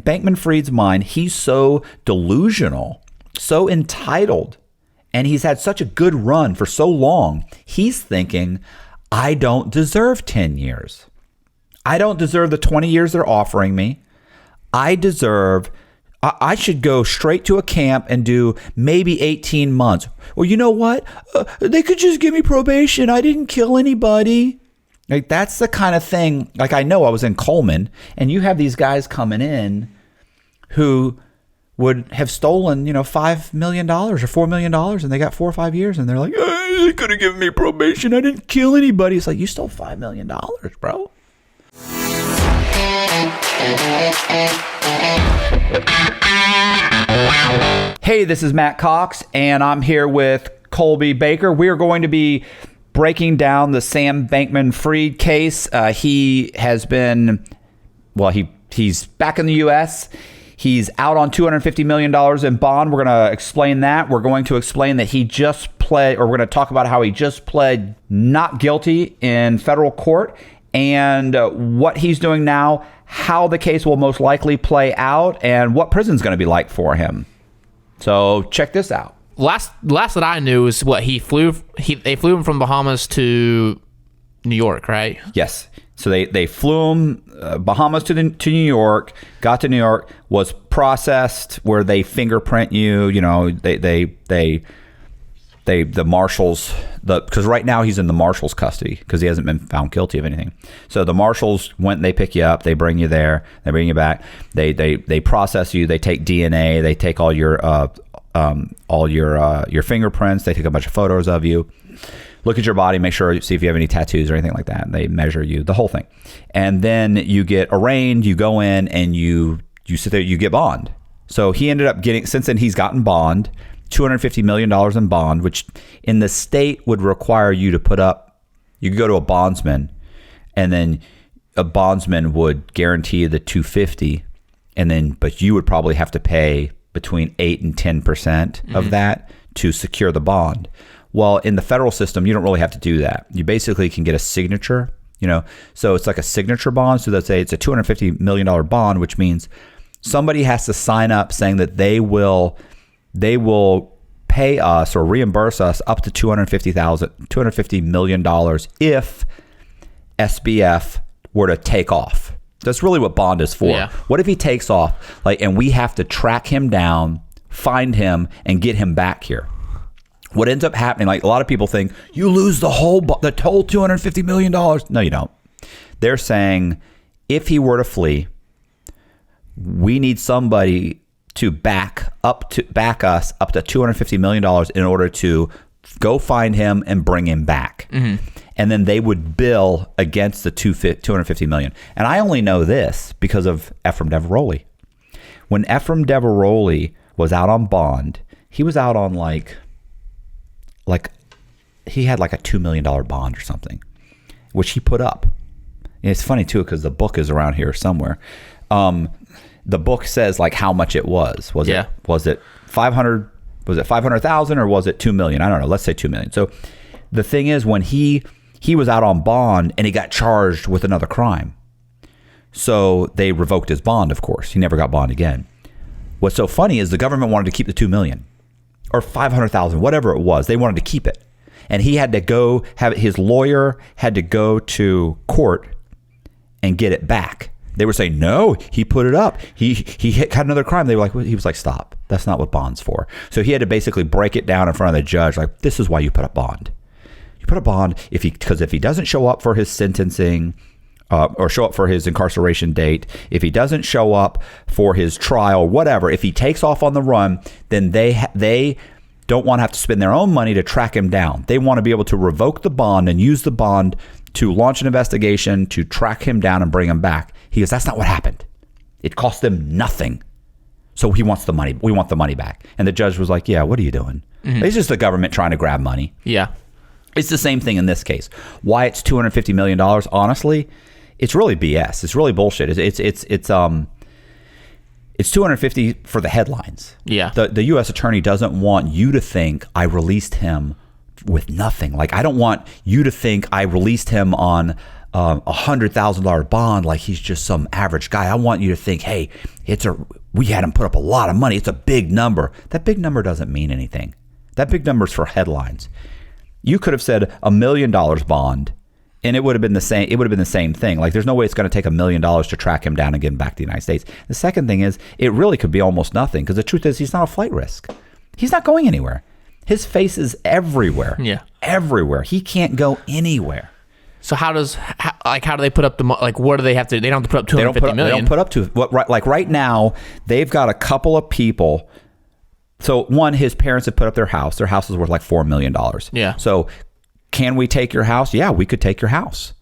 Bankman-Fried's mind, he's so delusional, so entitled, and he's had such a good run for so long. He's thinking, I don't deserve 10 years. I don't deserve the 20 years they're offering me. I should go straight to a camp and do maybe 18 months. Well, you know what? They could just give me probation. I didn't kill anybody. Like, that's the kind of thing. Like, I know I was in Coleman, and you have these guys coming in who would have stolen, $5 million or $4 million, and they got 4 or 5 years, and they're like, they could have given me probation. I didn't kill anybody. It's like, you stole $5 million, bro. Hey, this is Matt Cox, and I'm here with Colby Baker. We are going to be breaking down the Sam Bankman-Fried case. He has been, he's back in the U.S. He's out on $250 million in bond. We're going to explain that. We're going to explain that he just pled, or we're going to talk about how he just pled not guilty in federal court, and what he's doing now, how the case will most likely play out, and what prison's going to be like for him. So check this out. Last that I knew is what they flew him from Bahamas to New York, right? Yes. So they flew him Bahamas to New York, got to New York, was processed where they fingerprint you. The marshals, because right now he's in the marshal's custody because he hasn't been found guilty of anything. So the marshals went and they pick you up, they bring you there, they bring you back, they process you, they take DNA, they take all your fingerprints, they take a bunch of photos of you, look at your body, see if you have any tattoos or anything like that, and they measure you, the whole thing. And then you get arraigned, you go in and you sit there, you get bond. So he ended up getting, since then he's gotten bond, $250 million in bond, which in the state would require you to put up, you could go to a bondsman, and then a bondsman would guarantee the $250, but you would probably have to pay between 8 and 10% of that to secure the bond. Well, in the federal system, you don't really have to do that. You basically can get a signature, so it's like a signature bond. So let's say it's a $250 million bond, which means somebody has to sign up saying that they will pay us or reimburse us up to $250 million if SBF were to take off. That's really what bond is for. Yeah. What if he takes off, and we have to track him down, find him, and get him back here? What ends up happening, a lot of people think, you lose the whole $250 million. No, you don't. They're saying if he were to flee, we need somebody to back us up to $250 million in order to go find him and bring him back. Mm-hmm. And then they would bill against the $250 million. And I only know this because of Ephraim Deveroli. When Ephraim Deveroli was out on bond, he was out on he had a $2 million bond or something, which he put up. And it's funny too, because the book is around here somewhere. The book says how much it was. Was it 500? Was it 500,000 or was it 2 million? I don't know. Let's say 2 million. So the thing is, when he was out on bond and he got charged with another crime, so they revoked his bond. Of course, he never got bond again. What's so funny is the government wanted to keep the 2 million or 500,000, whatever it was. They wanted to keep it, and he had to go his lawyer had to go to court and get it back. They were saying, no, he put it up. He had another crime. They were he was like, stop. That's not what bond's for. So he had to basically break it down in front of the judge. This is why you put up bond. You put up bond because if he doesn't show up for his sentencing or show up for his incarceration date, if he doesn't show up for his trial, whatever, if he takes off on the run, then they don't want to have to spend their own money to track him down. They want to be able to revoke the bond and use the bond to launch an investigation, to track him down and bring him back. He goes, that's not what happened. It cost them nothing. So he wants the money. We want the money back. And the judge was like, yeah, what are you doing? Mm-hmm. It's just the government trying to grab money. Yeah. It's the same thing in this case. Why it's $250 million, honestly, it's really BS. It's really bullshit. It's 250 for the headlines. Yeah. The U.S. attorney doesn't want you to think I released him with nothing. I don't want you to think I released him on $100,000 bond like he's just some average guy. I want you to think, hey, we had him put up a lot of money. It's a big number. That big number doesn't mean anything. That big number is for headlines. You could have said $1 million bond, and it would have been the same. It would have been the same thing. Like, there's no way it's going to take $1 million to track him down and get him back to the United States. The second thing is, it really could be almost nothing, because the truth is, he's not a flight risk. He's not going anywhere. His face is everywhere. Yeah, everywhere. He can't go anywhere. So how do they put up what do they have to? They don't have to put up 250 million. They don't put up to what right now. They've got a couple of people. So one, his parents have put up their house. Their house is worth like $4 million. Yeah. So can we take your house? Yeah, we could take your house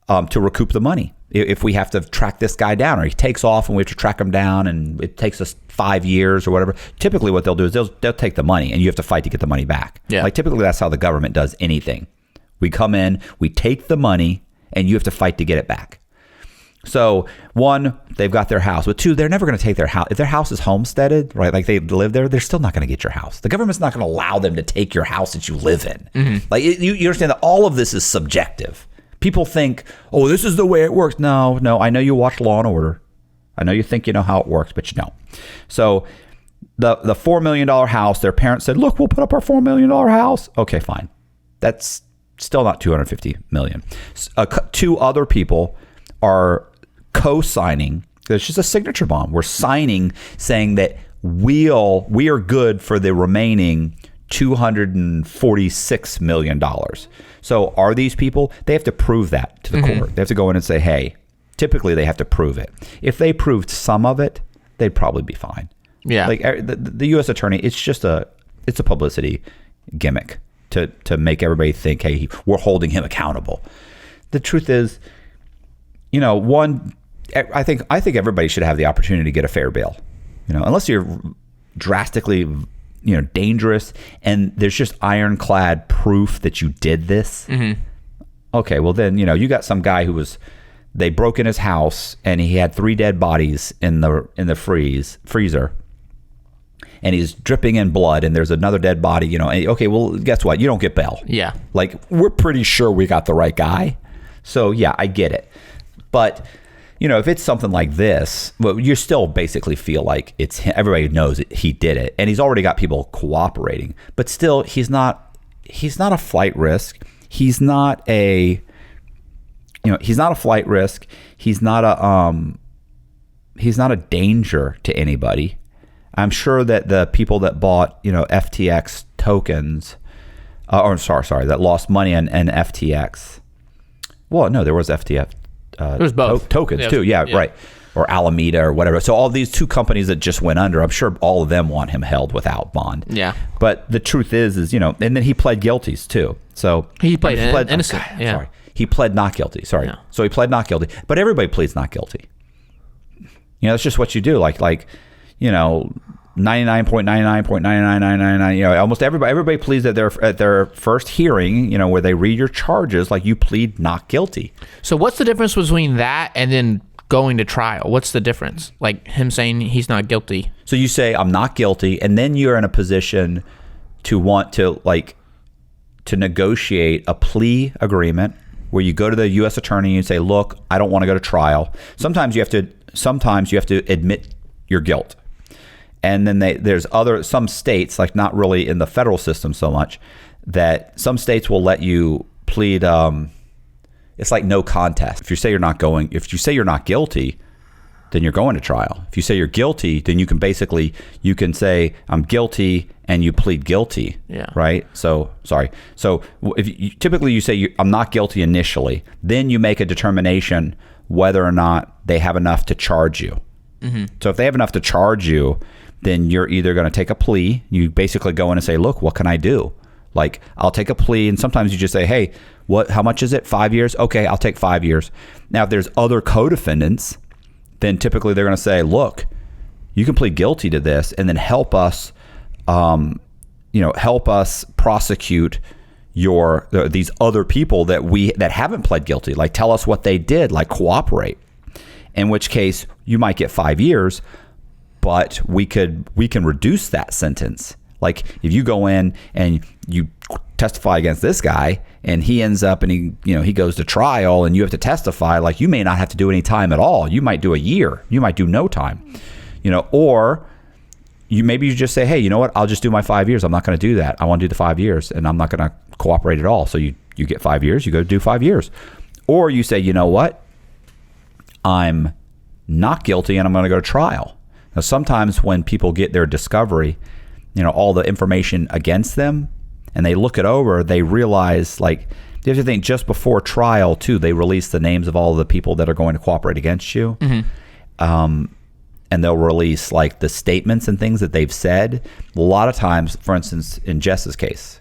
to recoup the money if we have to track this guy down, or he takes off and we have to track him down, and it takes us 5 years or whatever. Typically, what they'll do is they'll take the money, and you have to fight to get the money back. Yeah. Like, typically, that's how the government does anything. We come in, we take the money, and you have to fight to get it back. So, one, they've got their house. But two, they're never going to take their house. If their house is homesteaded, right, like they live there, they're still not going to get your house. The government's not going to allow them to take your house that you live in. Mm-hmm. Like, you understand that all of this is subjective. People think, oh, this is the way it works. No, I know you watch Law and Order. I know you think you know how it works, but you don't. So, the $4 million house, their parents said, look, we'll put up our $4 million house. Okay, fine. That's still not $250 million. Two other people are co-signing. It's just a signature bond. We're signing saying that we are good for the remaining $246 million. So are these people? They have to prove that to the court. They have to go in and say, hey, typically they have to prove it. If they proved some of it, they'd probably be fine. Yeah. Like the U.S. attorney, it's a publicity gimmick to make everybody think, hey, we're holding him accountable. The truth is, one, I think everybody should have the opportunity to get a fair bail. Unless you're drastically, dangerous and there's just ironclad proof that you did this. Mm-hmm. Okay, well then, you got some guy they broke in his house and he had 3 dead bodies in the freezer. And he's dripping in blood, and there's another dead body, okay, well, guess what? You don't get bail. Yeah. Like, we're pretty sure we got the right guy. So, yeah, I get it. But, if it's something like this, well, you still basically feel like it's him. Everybody knows he did it, and he's already got people cooperating. But still, he's not a flight risk. He's not a flight risk. He's not a danger to anybody. I'm sure that the people that bought, FTX tokens, that lost money in FTX. Well, no, there was FTX. There's both tokens too. Yeah, right. Or Alameda or whatever. So all these 2 companies that just went under, I'm sure all of them want him held without bond. Yeah. But the truth is, and then he pled guilties too. So he pled innocent. Yeah. Sorry. He pled not guilty. Sorry. Yeah. So he pled not guilty. But everybody pleads not guilty. That's just what you do. Like 99.99.99999, almost everybody pleads at their first hearing, where they read your charges, like you plead not guilty. So what's the difference between that and then going to trial? What's the difference? Like him saying he's not guilty. So you say I'm not guilty, and then you're in a position to want to negotiate a plea agreement where you go to the U.S. attorney and say, look, I don't want to go to trial. Sometimes you have to admit your guilt. And then there's some states, like not really in the federal system so much, that some states will let you plead. It's like no contest. If you say you're not guilty, then you're going to trial. If you say you're guilty, then you can say I'm guilty and you plead guilty. Yeah. Right. So sorry. So typically you say I'm not guilty initially, then you make a determination whether or not they have enough to charge you. Mm-hmm. So if they have enough to charge you, then you're either going to take a plea. You basically go in and say, look, what can I do? Like, I'll take a plea. And sometimes you just say, hey, how much is it? 5 years? Okay, I'll take 5 years. Now, if there's other co-defendants, then typically they're going to say, look, you can plead guilty to this and then help us prosecute these other people that haven't pled guilty. Like, tell us what they did, like cooperate. In which case you might get 5 years, but we can reduce that sentence. Like if you go in and you testify against this guy and he ends up and he goes to trial and you have to testify, like you may not have to do any time at all. You might do a year. You might do no time, or you just say, hey, you know what? I'll just do my 5 years. I'm not going to do that. I want to do the 5 years and I'm not going to cooperate at all. So you get 5 years, you go do 5 years. Or you say, you know what? I'm not guilty and I'm going to go to trial. Now, sometimes when people get their discovery, all the information against them, and they look it over, they realize, like, you have to think just before trial, too, they release the names of all of the people that are going to cooperate against you. Mm-hmm. And they'll release, like, the statements and things that they've said. A lot of times, for instance, in Jess's case,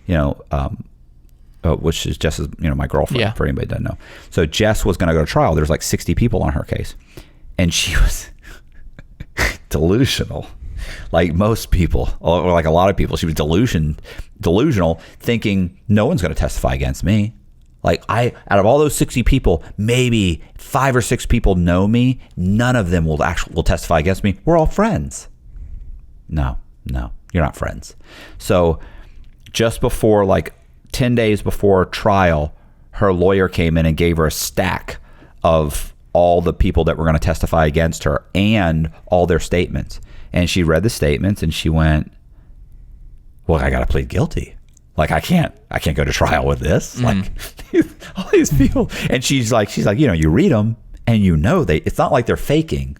which is Jess's, my girlfriend, for anybody that doesn't know. So Jess was going to go to trial. There's like 60 people on her case. And she was delusional. Like most people, or like a lot of people, she was delusional, thinking no one's going to testify against me. Like out of all those 60 people, maybe 5 or 6 people know me. None of them will testify against me. We're all friends. No, you're not friends. So just before, like 10 days before trial, her lawyer came in and gave her a stack of all the people that were going to testify against her and all their statements. And she read the statements and she went, well, I got to plead guilty. Like, I can't go to trial with this. Like all these people. And she's like, you read them and it's not like they're faking.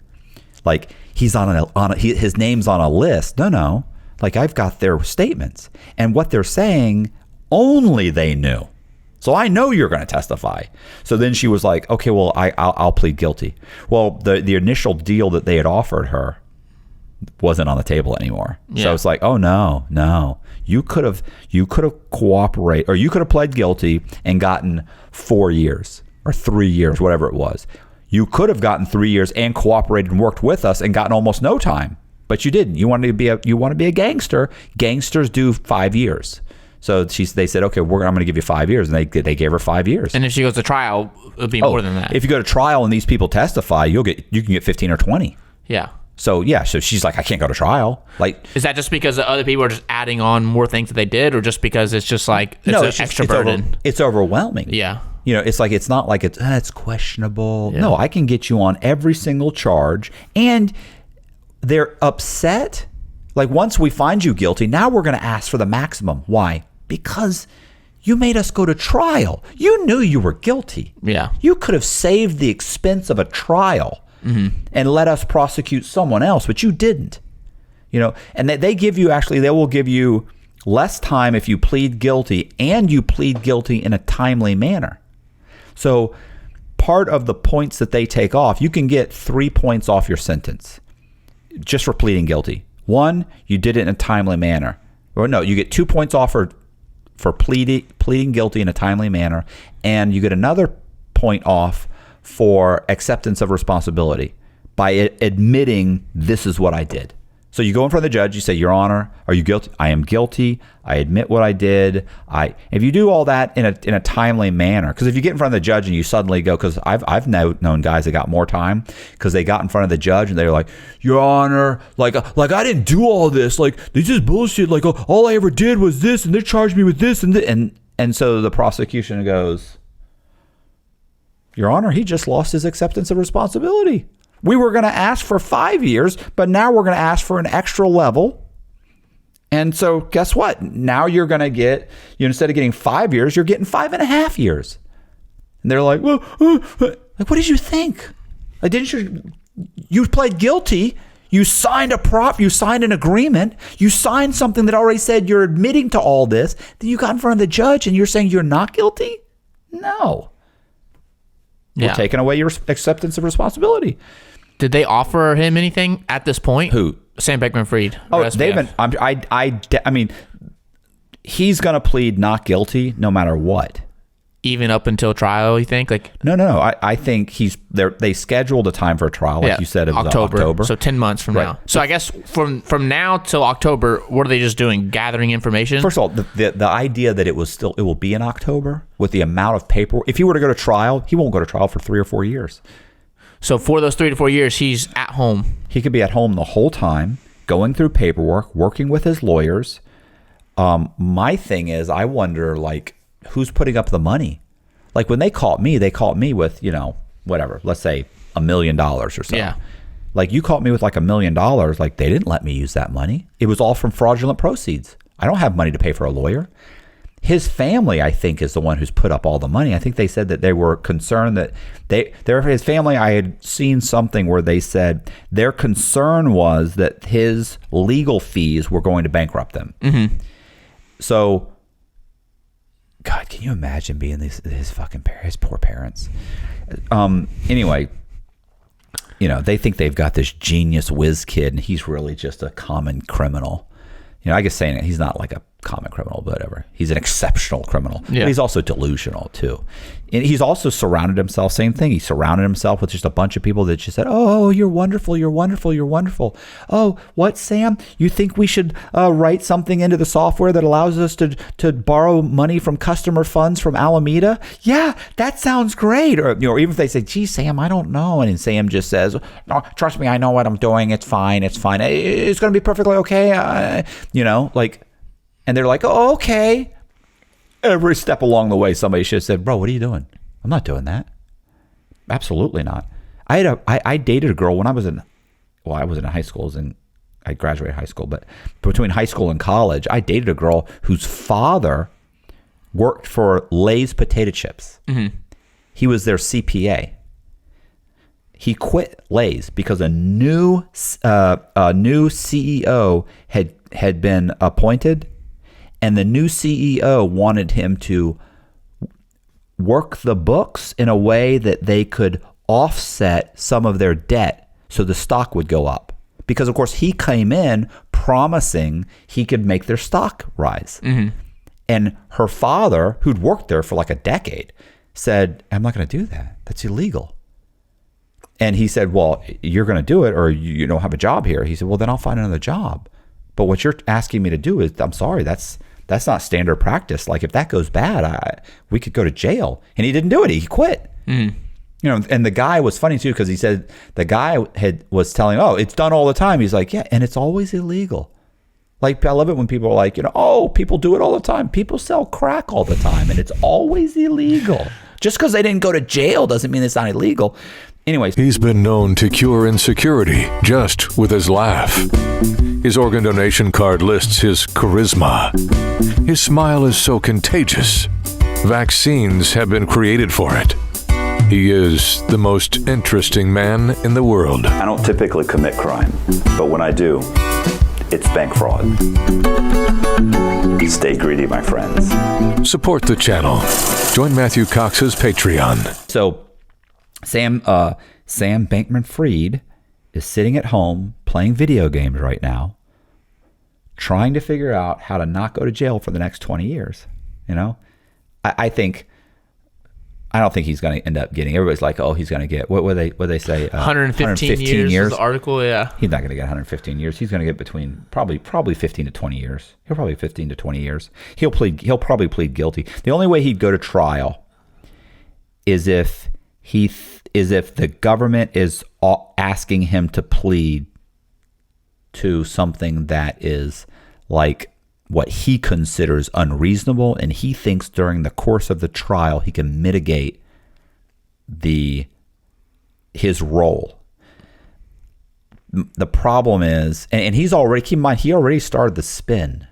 Like he's his name's on a list. No. Like I've got their statements and what they're saying, only they knew. So I know you're going to testify. So then she was like, okay, well, I'll plead guilty. Well, the initial deal that they had offered her wasn't on the table anymore. Yeah. So it's like, oh no. You could have cooperated, or you could have pled guilty and gotten 4 years or 3 years, whatever it was. You could have gotten 3 years and cooperated and worked with us and gotten almost no time. But you didn't. You want to be a gangster. Gangsters do 5 years. So they said, okay, I'm going to give you 5 years. And they gave her 5 years. And if she goes to trial, it'll be more than that. If you go to trial and these people testify, you can get 15 or 20. Yeah. So she's like, I can't go to trial. Like, is that just because the other people are just adding on more things that they did, or just because it's just like it's extra burden? It's overwhelming. Yeah. It's like, it's not like it's questionable. Yeah. No, I can get you on every single charge. And they're upset. Like, once we find you guilty, now we're going to ask for the maximum. Why? Because you made us go to trial. You knew you were guilty. Yeah. You could have saved the expense of a trial and let us prosecute someone else, but you didn't. And they will give you less time if you plead guilty, and you plead guilty in a timely manner. So part of the points that they take off, you can get 3 points off your sentence just for pleading guilty. 1, you did it in a timely manner. Or no, you get 2 points off for pleading guilty in a timely manner, and you get another point off for acceptance of responsibility by admitting this is what I did. So you go in front of the judge, you say, Your Honor, are you guilty? I am guilty. I admit what I did. If you do all that in a timely manner, because if you get in front of the judge and you suddenly go, because I've known guys that got more time because they got in front of the judge and they were like, Your Honor, like I didn't do all this. Like, this is bullshit. Like, all I ever did was this, and they charged me with this and this. And so the prosecution goes, Your Honor, he just lost his acceptance of responsibility. We were going to ask for 5 years, but now we're going to ask for an extra level. And so guess what? Now you're going to get, instead of getting 5 years, you're getting 5.5 years. And they're like, well, like, what did you think? Like, you pled guilty. You signed you signed an agreement. You signed something that already said you're admitting to all this. Then you got in front of the judge and you're saying you're not guilty? No. Yeah. We're taking away your acceptance of responsibility. Did they offer him anything at this point? Who? Sam Bankman-Fried. Oh, they've been. I mean, he's gonna plead not guilty no matter what. Even up until trial, you think? Like, no. I think he's there. They scheduled a time for a trial, like you said, it was October. So 10 months from now. So I guess from now till October, what are they just doing? Gathering information? First of all, the idea that it will be in October with the amount of paperwork. If he were to go to trial, he won't go to trial for 3 or 4 years. So for those 3 to 4 years, he's at home. He could be at home the whole time, going through paperwork, working with his lawyers. My thing is, I wonder, like, who's putting up the money? Like when they caught me with, whatever, let's say $1 million or so. Yeah. Like you caught me with like $1 million. Like they didn't let me use that money. It was all from fraudulent proceeds. I don't have money to pay for a lawyer. His family, I think, is the one who's put up all the money. I think they said that they were concerned that his family, I had seen something where they said their concern was that his legal fees were going to bankrupt them. Mm-hmm. So, God, can you imagine being his fucking his poor parents? Anyway, they think they've got this genius whiz kid, and he's really just a common criminal. I guess saying it, he's not like a common criminal, but whatever. He's an exceptional criminal. Yeah. But he's also delusional too. And he's also surrounded himself, same thing. He surrounded himself with just a bunch of people that just said, oh, you're wonderful, you're wonderful, you're wonderful. Oh, what, Sam? You think we should write something into the software that allows us to borrow money from customer funds from Alameda? Yeah, that sounds great. Or, even if they say, gee, Sam, I don't know. And Sam just says, no, trust me, I know what I'm doing. It's fine. It's fine. It's going to be perfectly okay. And they're like, oh, okay. Every step along the way, somebody should have said, bro, what are you doing? I'm not doing that. Absolutely not. I dated a girl when I was in high school, I graduated high school, but between high school and college, I dated a girl whose father worked for Lay's potato chips. Mm-hmm. He was their CPA. He quit Lay's because a new CEO had been appointed. And the new CEO wanted him to work the books in a way that they could offset some of their debt so the stock would go up. Because, of course, he came in promising he could make their stock rise. Mm-hmm. And her father, who'd worked there for like a decade, said, I'm not going to do that. That's illegal. And he said, well, you're going to do it or you don't have a job here. He said, well, then I'll find another job. But what you're asking me to do is, I'm sorry, that's not standard practice. Like if that goes bad, we could go to jail. And he didn't do it. He quit. Mm. And the guy was funny too because he said the guy was telling, oh, it's done all the time. He's like, yeah, and it's always illegal. Like I love it when people are like, oh, people do it all the time. People sell crack all the time, and it's always illegal. Just because they didn't go to jail doesn't mean it's not illegal. Anyways, he's been known to cure insecurity just with his laugh. His organ donation card lists his charisma. His smile is so contagious. Vaccines have been created for it. He is the most interesting man in the world. I don't typically commit crime, but when I do, it's bank fraud. Stay greedy, my friends. Support the channel. Join Matthew Cox's Patreon. So, Sam Bankman-Fried is sitting at home playing video games right now, trying to figure out how to not go to jail for the next 20 years. I don't think he's going to end up getting. Everybody's like, oh, he's going to get what they say 115 years. The article, yeah. He's not going to get 115 years. He's going to get between probably 15 to 20 years. He'll probably 15 to 20 years. He'll probably plead guilty. The only way he'd go to trial is if the government is asking him to plead to something that is like what he considers unreasonable, and he thinks during the course of the trial he can mitigate his role. The problem is, and he's already, keep in mind, he already started the spin.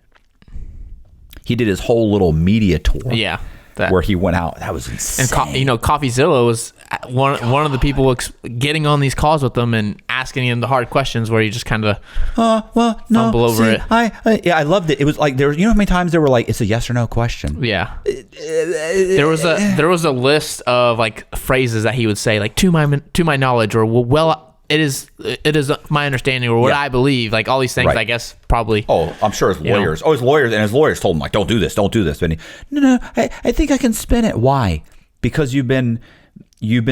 He did his whole little media tour. Yeah. Where he went out. That was insane. And CoffeeZilla was one of the people getting on these calls with them and asking him the hard questions where you just kind of fumble over it. I loved it. It was like, how many times they were like, it's a yes or no question. Yeah. There was a list of like phrases that he would say, like to my knowledge, or it is my understanding, or what I believe, like all these things, right. I guess probably. Oh, I'm sure his lawyers. His lawyers told him like, don't do this. And no, I think I can spin it. Why? Because you've been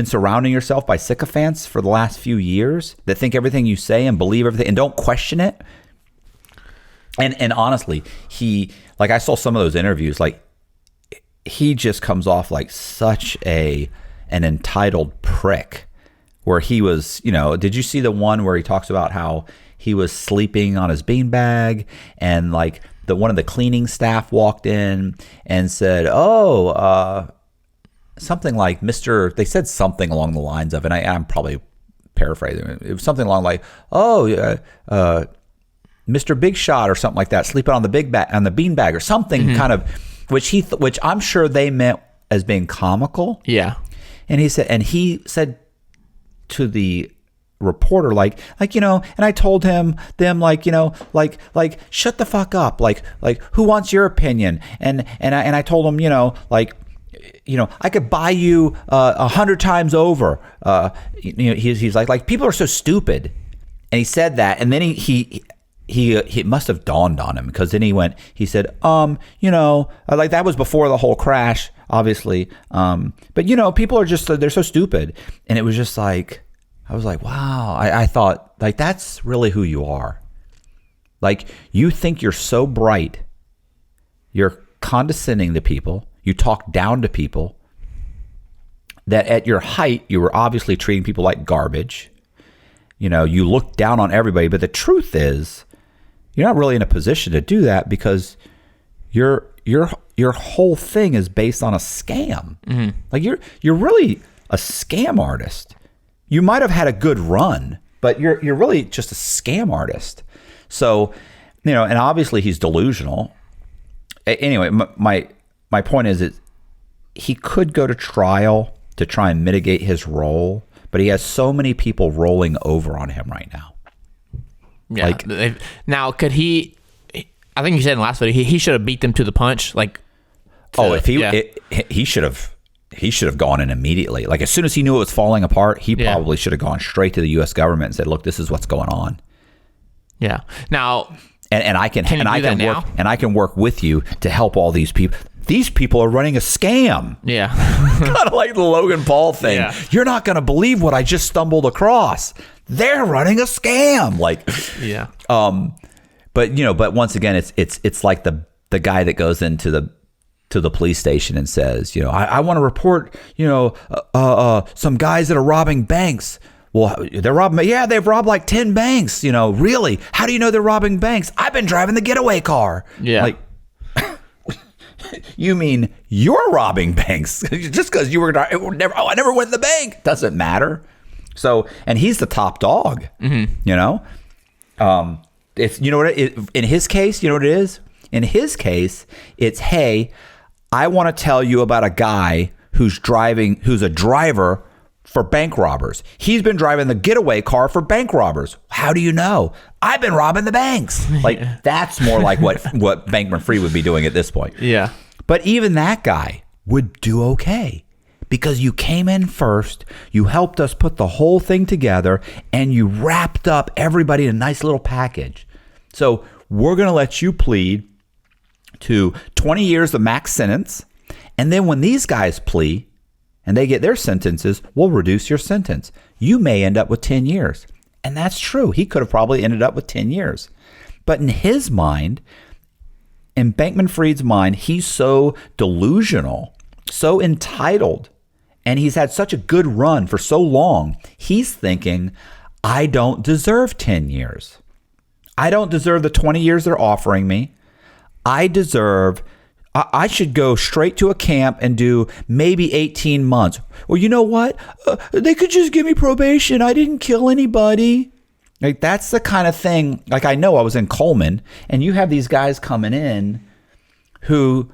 surrounding yourself by sycophants for the last few years that think everything you say and believe everything and don't question it. And honestly, I saw some of those interviews, like he just comes off like such an entitled prick. Where he was, did you see the one where he talks about how he was sleeping on his beanbag, and like one of the cleaning staff walked in and said, something like they said something along the lines of, and I'm probably paraphrasing it was something along like, Mr. Big Shot or something like that, sleeping on the beanbag or something, kind of, which I'm sure they meant as being comical. Yeah. And he said to the reporter, like, and I told them, like, shut the fuck up. Like, who wants your opinion? And I told him, like, I could buy you 100 times over. He's like, people are so stupid. And he said that. And then he must have dawned on him, because then he said, like, that was before the whole crash, obviously. But people are just, they're so stupid. And it was just like, I was like, wow. I thought, like, that's really who you are. Like, you think you're so bright. You're condescending to people. You talk down to people. That at your height, you were obviously treating people like garbage. You look down on everybody. But the truth is, you're not really in a position to do that, because your whole thing is based on a scam. Mm-hmm. Like, you're really a scam artist. You might have had a good run, but you're really just a scam artist. So, and obviously he's delusional. Anyway, my point is he could go to trial to try and mitigate his role, but he has so many people rolling over on him right now. Yeah. Like, now, could he? I think you said in the last video he should have beat them to the punch. Like, he should have. He should have gone in immediately. Like, as soon as he knew it was falling apart, he probably should have gone straight to the U.S. government and said, "Look, this is what's going on." Yeah. Now, and I can work with you to help all these people. These people are running a scam. Yeah. Kind of like the Logan Paul thing. Yeah. You're not going to believe what I just stumbled across. They're running a scam. Like, yeah. But once again, it's like the guy that goes into the police station and says, I want to report, some guys that are robbing banks. Well, they're robbing. Yeah, they've robbed like 10 banks. Really? How do you know they're robbing banks? I've been driving the getaway car. Yeah. Like, you mean you're robbing banks just because you were I never went in the bank. Doesn't matter. So, and he's the top dog. Mm-hmm. It's in his case, you know what it is? In his case, it's, hey, I want to tell you about a guy who's a driver for bank robbers. He's been driving the getaway car for bank robbers. How do you know? I've been robbing the banks. Like, that's more like what Bankman-Fried would be doing at this point. Yeah. But even that guy would do okay, because you came in first, you helped us put the whole thing together, and you wrapped up everybody in a nice little package. So we're going to let you plead to 20 years, the max sentence. And then when these guys plea and they get their sentences, we'll reduce your sentence. You may end up with 10 years. And that's true. He could have probably ended up with 10 years. But in his mind, in Bankman-Fried's mind, he's so delusional, so entitled, and he's had such a good run for so long. He's thinking, I don't deserve 10 years. I don't deserve the 20 years they're offering me. I should go straight to a camp and do maybe 18 months. Or you know what? They could just give me probation. I didn't kill anybody. Like, that's the kind of thing. Like, I know I was in Coleman, and you have these guys coming in who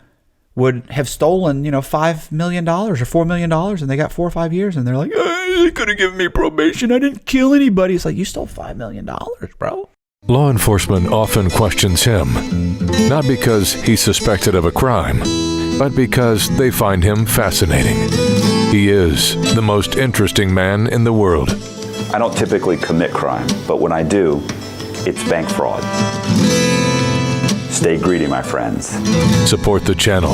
would have stolen, $5 million or $4 million, and they got 4 or 5 years, and they're like, they could have given me probation. I didn't kill anybody. It's like, you stole $5 million, bro. Law enforcement often questions him, not because he's suspected of a crime, but because they find him fascinating. He is the most interesting man in the world. I don't typically commit crime, but when I do, it's bank fraud. Stay greedy, my friends. Support the channel.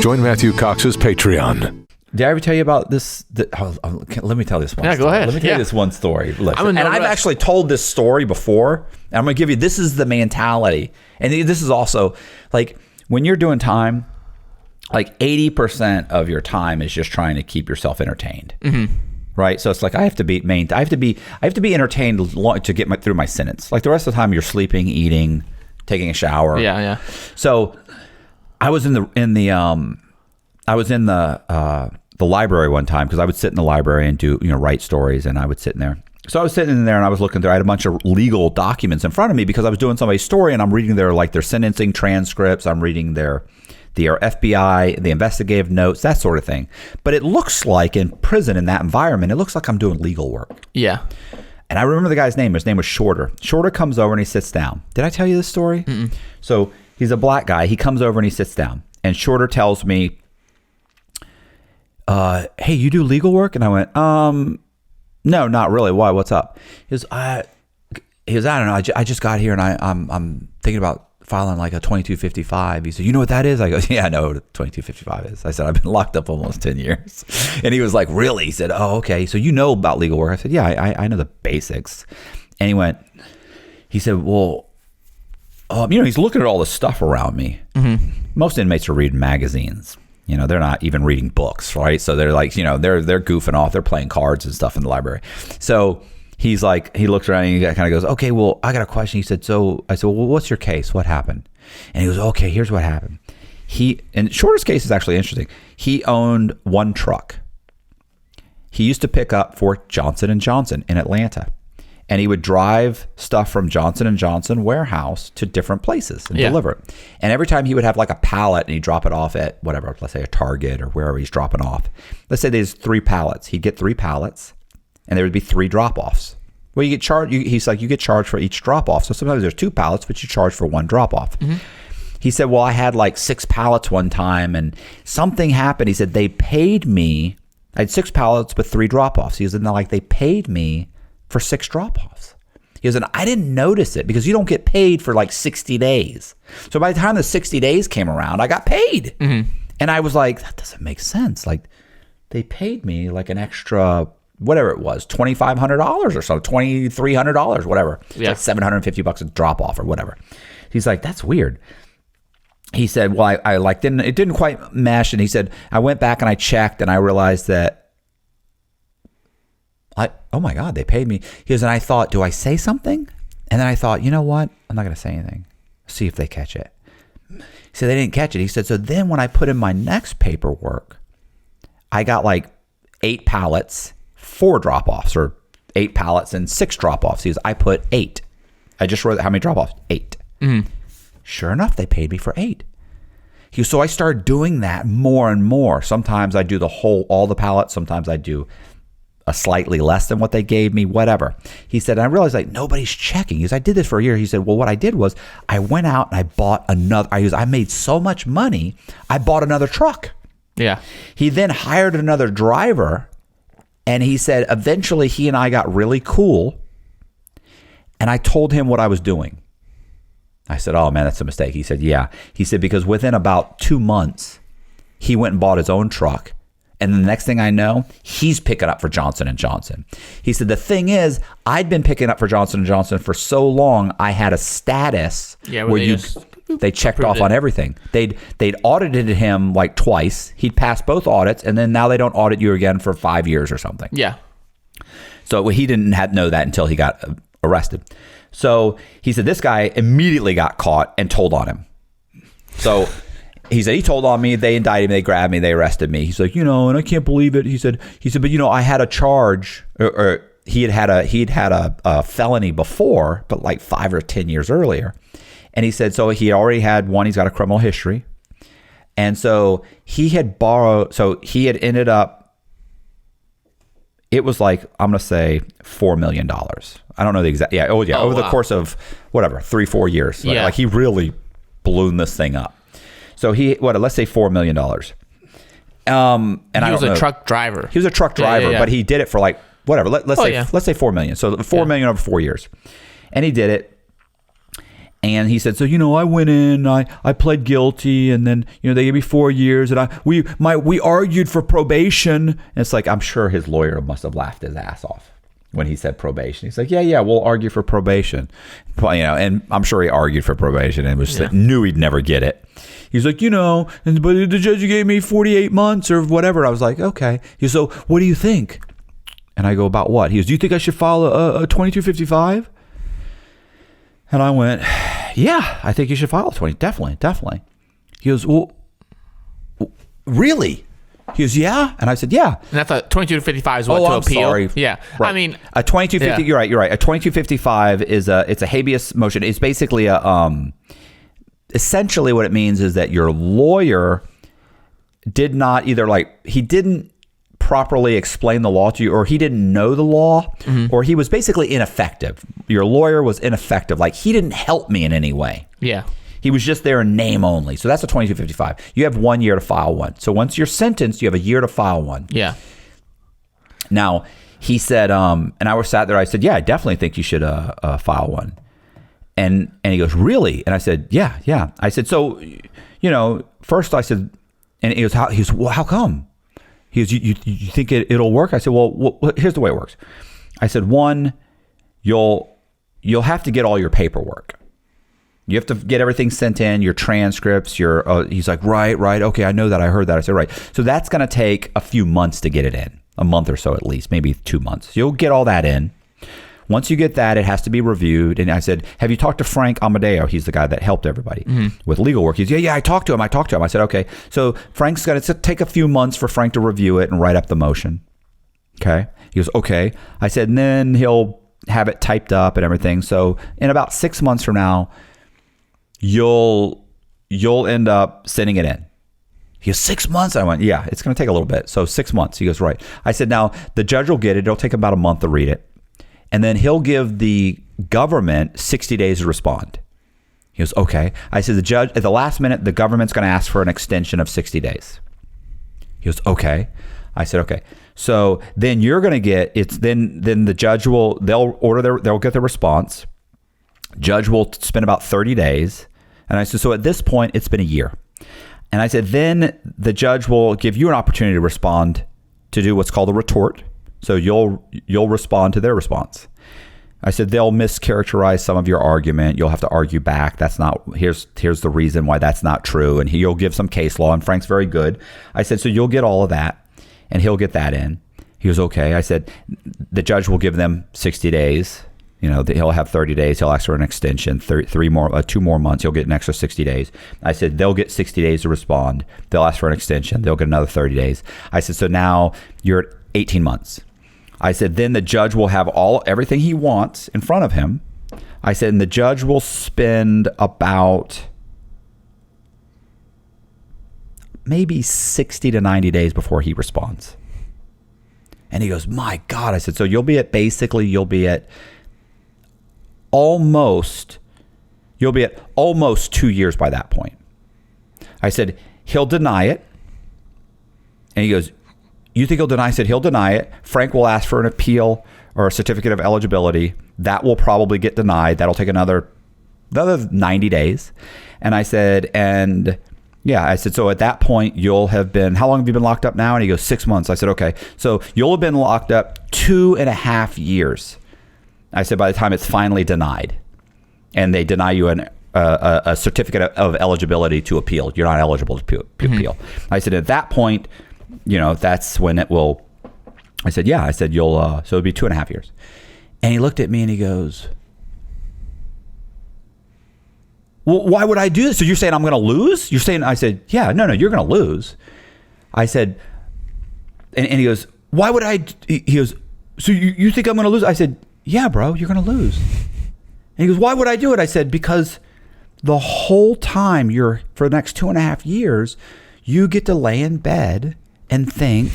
Join Matthew Cox's Patreon. Did I ever tell you about this? Let me tell this one story. Go ahead. Let me tell you this one story. Listen, and I've actually told this story before. And I'm going to give you, this is the mentality. And this is also, like, when you're doing time, like 80% of your time is just trying to keep yourself entertained. Mm-hmm. right? So it's like I have to be entertained to get through my sentence. Like the rest of the time, you're sleeping, eating, taking a shower. Yeah. So I was in the library one time because I would sit in the library and do write stories, and I would sit in there. So I was sitting in there and I was looking through. I had a bunch of legal documents in front of me because I was doing somebody's story, and I'm reading their sentencing transcripts. I'm reading their FBI, the investigative notes, that sort of thing. But it looks like in prison, in that environment, it looks like I'm doing legal work. Yeah. And I remember the guy's name. His name was Shorter. Shorter comes over and he sits down. Did I tell you this story? Mm-mm. So he's a black guy. He comes over and he sits down. And Shorter tells me, hey, you do legal work? And I went, no, not really. Why? What's up? He goes, I don't know. I just got here and I'm thinking about filing like a 2255. He said, you know what that is? I go, yeah, I know what a 2255 is. I said, I've been locked up almost 10 years. And he was like, really? He said, oh, okay. So you know about legal work? I said, yeah, I know the basics. And he said, well, he's looking at all the stuff around me. Mm-hmm. Most inmates are reading magazines. They're not even reading books, right? So they're like, they're goofing off. They're playing cards and stuff in the library. So he's like, he looks around and he kind of goes, okay, well, I got a question. He said, I said, well, what's your case? What happened? And he goes, okay, here's what happened. And Shorter's case is actually interesting. He owned one truck. He used to pick up for Johnson & Johnson in Atlanta. And he would drive stuff from Johnson & Johnson warehouse to different places and deliver it. And every time he would have like a pallet and he'd drop it off at whatever, let's say a Target or wherever he's dropping off. Let's say there's 3 pallets. He'd get 3 pallets and there would be 3 drop-offs. Well, you get charged. He's like, you get charged for each drop-off. So sometimes there's 2 pallets, but you charge for 1 drop-off. Mm-hmm. He said, well, I had like 6 pallets one time and something happened. He said, they paid me. I had 6 pallets, but 3 drop-offs. He said, they paid me for 6 drop-offs. He goes, and I didn't notice it because you don't get paid for like 60 days. So by the time the 60 days came around, I got paid. Mm-hmm. And I was like, that doesn't make sense. Like they paid me like an extra, whatever it was, $2,500 or so, $2,300, whatever. Yeah. It's like $750 a drop-off or whatever. He's like, that's weird. He said, well, it didn't quite mesh. And he said, I went back and I checked and I realized that, oh my God, they paid me. He goes, and I thought, do I say something? And then I thought, you know what? I'm not going to say anything. See if they catch it. He said, they didn't catch it. He said, so then when I put in my next paperwork, I got like 8 pallets, 4 drop-offs, or 8 pallets and 6 drop-offs. He goes, I put 8. I just wrote how many drop-offs? 8. Mm-hmm. Sure enough, they paid me for 8. He goes, so I started doing that more and more. Sometimes I do all the pallets. Sometimes I do a slightly less than what they gave me, whatever. He said, and I realized like nobody's checking. He goes, I did this for a year. He said, well, what I did was I went out and I bought another. I made so much money, I bought another truck. Yeah. He then hired another driver, and he said, eventually he and I got really cool, and I told him what I was doing. I said, oh man, that's a mistake. He said, yeah. He said, because within about 2 months, he went and bought his own truck. And the next thing I know, he's picking up for Johnson & Johnson. He said, the thing is, I'd been picking up for Johnson & Johnson for so long, I had a status where they checked off on everything. They'd audited him like twice. He'd passed both audits, and then now they don't audit you again for 5 years or something. Yeah. So he didn't know that until he got arrested. So he said, this guy immediately got caught and told on him. So he said, he told on me, they indicted me, they grabbed me, they arrested me. He's like, and I can't believe it. He said, but I had a charge, or he'd had a felony before, but like 5 or 10 years earlier. And he said, so he already had one, he's got a criminal history. And so he had ended up, it was like, I'm going to say $4 million. I don't know the exact, over the course of whatever, 3-4 years. Like he really ballooned this thing up. So let's say $4 million. And he was a truck driver. He was a truck driver, but he did it for like whatever. Let's say $4 million. So $4 million over 4 years, and he did it. And he said, so I went in, I pled guilty, and then they gave me 4 years, and we argued for probation. And it's like, I'm sure his lawyer must have laughed his ass off when he said probation. He's like, yeah, we'll argue for probation, and I'm sure he argued for probation and knew he'd never get it. He's like, but the judge gave me 48 months or whatever. I was like, okay. He's so, what do you think? And I go, about what? He goes, do you think I should file a 2255? And I went, yeah, I think you should file a 20. Definitely. He goes, well, really? He goes, yeah. And I said, yeah. And I thought 2255 is what to appeal. Sorry. Yeah. Right. I mean, a 2250. Yeah. You're right. A 2255 it's a habeas motion. It's basically essentially what it means is that your lawyer did not he didn't properly explain the law to you, or he didn't know the law, or he was basically ineffective. Your lawyer was ineffective. Like, he didn't help me in any way. Yeah. He was just there in name only. So that's a 2255. You have 1 year to file one. So once you're sentenced, you have a year to file one. Yeah. Now, he said, and I was sat there, I said, yeah, I definitely think you should file one. And he goes, really? And I said, yeah. I said, so, first I said, and he goes, well, how come? He goes, you think it'll work? I said, well, here's the way it works. I said, one, you'll have to get all your paperwork. You have to get everything sent in, your transcripts, he's like, right. Okay, I know that. I heard that. I said, right. So that's going to take a few months to get it in, a month or so at least, maybe 2 months. You'll get all that in. Once you get that, it has to be reviewed. And I said, have you talked to Frank Amadeo? He's the guy that helped everybody with legal work. He's, yeah, I talked to him. I said, okay. So Frank's got to take a few months for Frank to review it and write up the motion. Okay. He goes, okay. I said, and then he'll have it typed up and everything. So in about 6 months from now, you'll end up sending it in. He goes, 6 months? I went, yeah, it's going to take a little bit. So 6 months. He goes, right. I said, now the judge will get it. It'll take about a month to read it. And then he'll give the government 60 days to respond. He goes, okay. I said, the judge, at the last minute, the government's going to ask for an extension of 60 days. He goes, okay. I said, okay. So then you're going to get, then the judge they'll get the response. Judge will spend about 30 days. And I said, so at this point, it's been a year. And I said, then the judge will give you an opportunity to respond, to do what's called a retort. So you'll respond to their response. I said, they'll mischaracterize some of your argument. You'll have to argue back. That's not, here's the reason why that's not true. And you'll give some case law, and Frank's very good. I said, so you'll get all of that, and he'll get that in. He was okay. I said, the judge will give them 60 days. He'll have 30 days. He'll ask for an extension, 2 more months. He'll get an extra 60 days. I said, they'll get 60 days to respond. They'll ask for an extension. They'll get another 30 days. I said, so now you're at 18 months. I said, then the judge will have everything he wants in front of him. I said, and the judge will spend about maybe 60 to 90 days before he responds. And he goes, my God. I said, so you'll be at almost 2 years by that point. I said, he'll deny it. And he goes, you think he'll deny? I said, he'll deny it. Frank will ask for an appeal or a certificate of eligibility. That will probably get denied. That'll take another 90 days. And I said, so at that point, you'll have been, how long have you been locked up now? And he goes, 6 months. I said, okay. So you'll have been locked up 2.5 years. I said, by the time it's finally denied, and they deny you a certificate of eligibility to appeal, you're not eligible to appeal. I said, at that point, that's when it will. I said, yeah. I said, you'll. So it'll be 2.5 years. And he looked at me and he goes, well, why would I do this? So you're saying I'm going to lose? You're saying? I said, yeah. No, you're going to lose. I said, and he goes, why would I? He goes, so you think I'm going to lose? I said, yeah, bro, you're going to lose. And he goes, why would I do it? I said, because the whole time for the next 2.5 years, you get to lay in bed and think,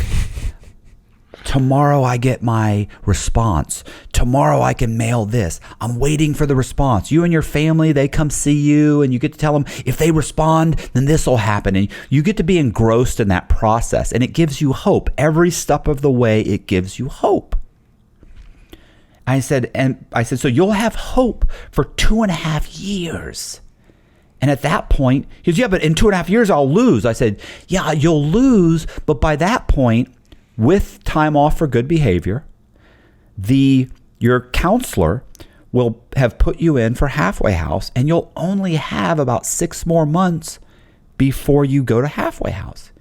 tomorrow I get my response. Tomorrow I can mail this. I'm waiting for the response. You and your family, they come see you and you get to tell them, if they respond, then this will happen. And you get to be engrossed in that process. And it gives you hope. Every step of the way, it gives you hope. I said, so you'll have hope for 2.5 years. And at that point, he goes, yeah, but in 2.5 years, I'll lose. I said, yeah, you'll lose. But by that point, with time off for good behavior, your counselor will have put you in for halfway house, and you'll only have about 6 more months before you go to halfway house.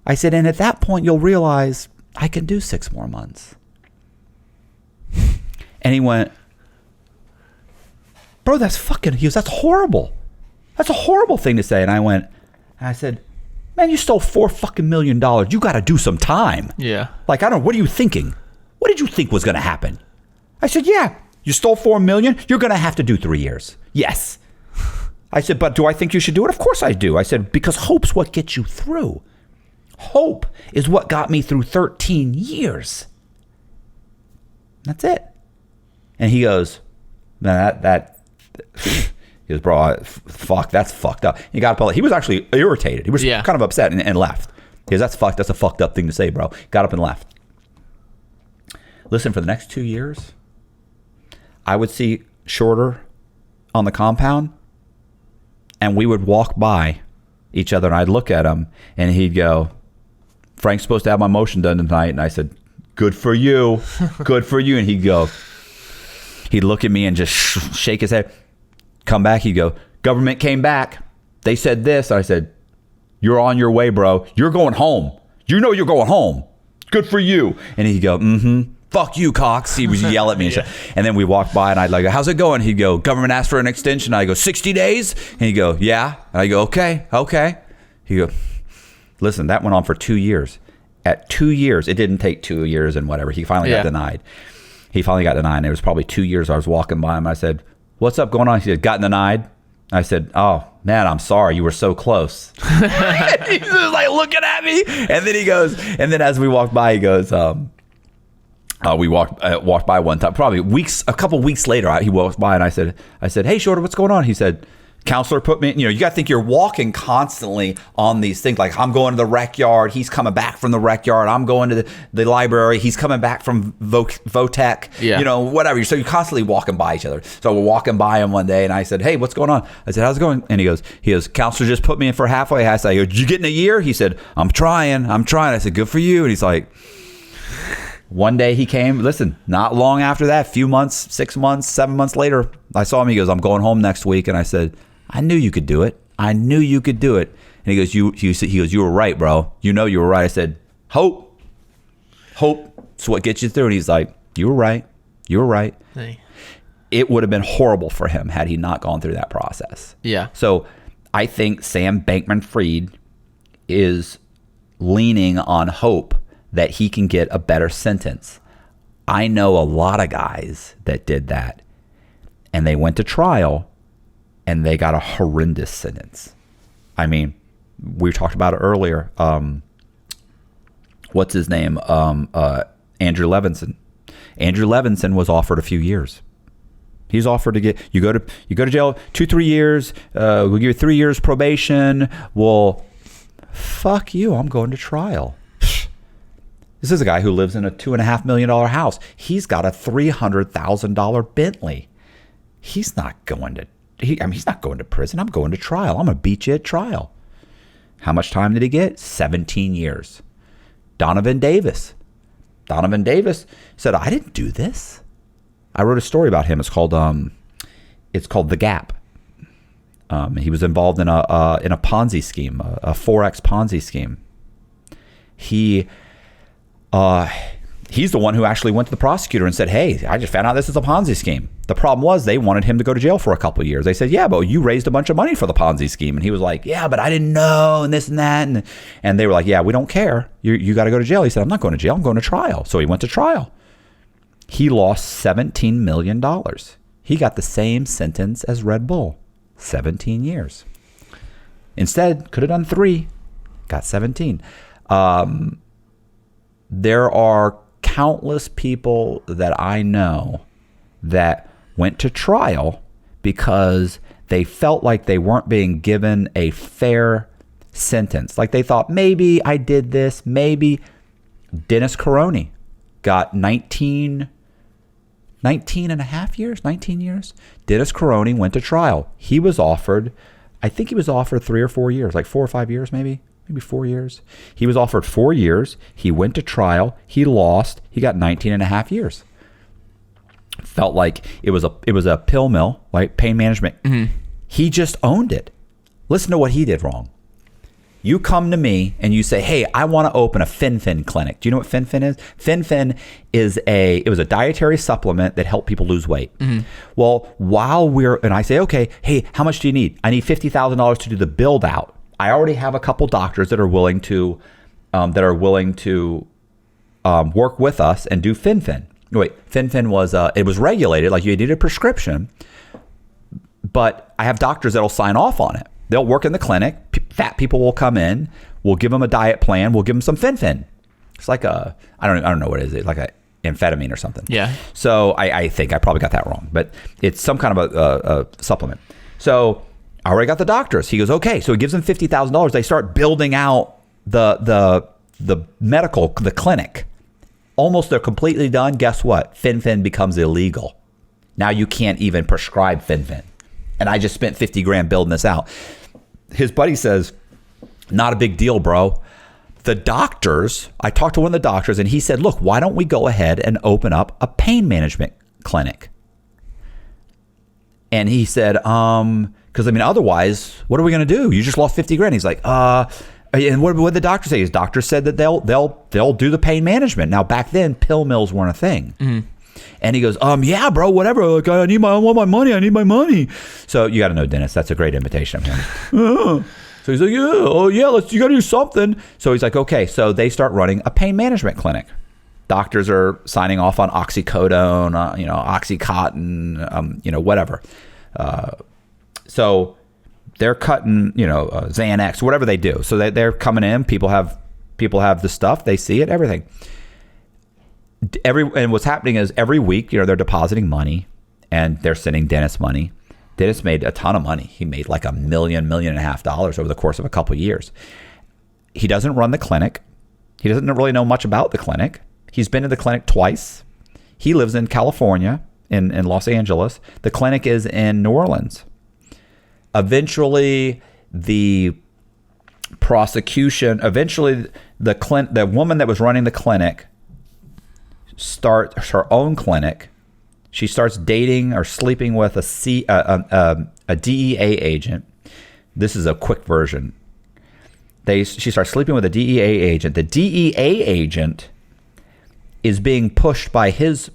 I said, and at that point, you'll realize I can do 6 more months. And he went, bro, that's horrible. That's a horrible thing to say. And I said, man, you stole $4 million. You got to do some time. Yeah. Like, I don't know. What are you thinking? What did you think was going to happen? I said, yeah, you stole $4 million. You're going to have to do 3 years. Yes. I said, but do I think you should do it? Of course I do. I said, because hope's what gets you through. Hope is what got me through 13 years. That's it. And he goes, he goes, bro, fuck, that's fucked up. He got up. He was actually irritated. He was kind of upset and left. He goes, that's a fucked up thing to say, bro. Got up and left. Listen, for the next 2 years, I would see Shorter on the compound, and we would walk by each other, and I'd look at him, and he'd go, Frank's supposed to have my motion done tonight. And I said, good for you. Good for you. And he'd look at me and just shake his head. Come back. He'd go, government came back. They said this. I said, you're on your way, bro. You're going home. You know you're going home. Good for you. And he'd go, fuck you, Cox. He would yell at me. And then we walked by, and I'd like, how's it going? He'd go, government asked for an extension. I go, 60 days? And he'd go, yeah. And I go, okay. He'd go, listen, that went on for 2 years. At 2 years, it didn't take 2 years and whatever. He finally got denied. It was probably 2 years I was walking by him. I said, what's up going on? He said, got denied. I said, oh, man, I'm sorry. You were so close. He's just like looking at me. And then he goes, and then as we walked by, he goes, we walked by one time, probably a couple weeks later, he walked by and I said, hey, Shorter, what's going on? He said, counselor put me, you got to think you're walking constantly on these things. Like, I'm going to the rec yard. He's coming back from the rec yard. I'm going to the library. He's coming back from Votech, whatever. So you're constantly walking by each other. So we're walking by him one day and I said, hey, what's going on? I said, how's it going? And he goes, counselor just put me in for a halfway house. I go, did you get in a year? He said, I'm trying. I said, good for you. And he's like, one day he came, listen, not long after that, few months, 6 months, 7 months later, I saw him. He goes, I'm going home next week. And I said, I knew you could do it. And he goes, you were right, bro. You know you were right. I said, hope's what gets you through. And he's like, you were right. Hey. It would have been horrible for him had he not gone through that process. Yeah. So I think Sam Bankman-Fried is leaning on hope that he can get a better sentence. I know a lot of guys that did that, and they went to trial, and they got a horrendous sentence. I mean, we talked about it earlier. What's his name? Andrew Levinson. Andrew Levinson was offered a few years. He's offered to get you go to jail 2-3 years. We'll give you 3 years probation. Well, fuck you. I'm going to trial. This is a guy who lives in a $2.5 million house. He's got a $300,000 Bentley. He's not going to. He's not going to prison. I'm going to trial. I'm going to beat you at trial. How much time did he get? 17 years. Donovan Davis said, I didn't do this. I wrote a story about him. It's called The Gap. He was involved in a Ponzi scheme, a Forex Ponzi scheme. He's the one who actually went to the prosecutor and said, hey, I just found out this is a Ponzi scheme. The problem was they wanted him to go to jail for a couple of years. They said, yeah, but you raised a bunch of money for the Ponzi scheme. And he was like, yeah, but I didn't know, and this and that. And they were like, yeah, we don't care. You got to go to jail. He said, I'm not going to jail. I'm going to trial. So he went to trial. He lost $17 million. He got the same sentence as Red Bull, 17 years. Instead, could have done 3, got 17. There are countless people that I know that went to trial because they felt like they weren't being given a fair sentence. Like they thought, maybe I did this, maybe. Dennis Caroni got 19 and a half years, 19 years. Dennis Caroni went to trial. He was offered, I think he was offered 3 or 4 years, like 4 or 5 years maybe 4 years. He was offered 4 years. He went to trial. He lost. He got 19 and a half years. Felt like it was a pill mill, like pain management. Mm-hmm. He just owned it. Listen to what he did wrong. You come to me and you say, hey, I want to open a FinFin clinic. Do you know what FinFin is? FinFin it was a dietary supplement that helped people lose weight. Well, and I say, okay, hey, how much do you need? I need $50,000 to do the build out. I already have a couple doctors that are willing to work with us and do FinFin. Wait, FinFin was it was regulated, like you needed a prescription, but I have doctors that'll sign off on it. They'll work in the clinic. Fat people will come in. We'll give them a diet plan. We'll give them some FinFin. It's like I don't know what it is. It's like a amphetamine or something. Yeah. So I think I probably got that wrong, but it's some kind of a supplement. So I already got the doctors. He goes, okay. So he gives them $50,000. They start building out the clinic. Almost they're completely done. Guess what? FinFin becomes illegal. Now you can't even prescribe FinFin. And I just spent $50,000 building this out. His buddy says, not a big deal, bro. The doctors, I talked to one of the doctors and he said, look, why don't we go ahead and open up a pain management clinic? And he said, because otherwise, what are we going to do? You just lost $50,000. He's like, and what did the doctor say? His doctor said that they'll do the pain management. Now back then, pill mills weren't a thing. Mm-hmm. And he goes, yeah, bro, whatever. Like, I want my money. I need my money. So you got to know Dennis. That's a great imitation of him. So he's like, you got to do something. So he's like, okay. So they start running a pain management clinic. Doctors are signing off on oxycodone, Oxycontin, whatever. So they're cutting, Xanax, whatever they do. So they're coming in. People have the stuff. They see it, everything. And what's happening is every week, they're depositing money and they're sending Dennis money. Dennis made a ton of money. He made like $1.5 million over the course of a couple of years. He doesn't run the clinic. He doesn't really know much about the clinic. He's been to the clinic twice. He lives in California, in Los Angeles. The clinic is in New Orleans. Eventually, the woman that was running the clinic starts her own clinic. She starts dating or sleeping with a DEA agent. This is a quick version. She starts sleeping with a DEA agent. The DEA agent is being pushed by his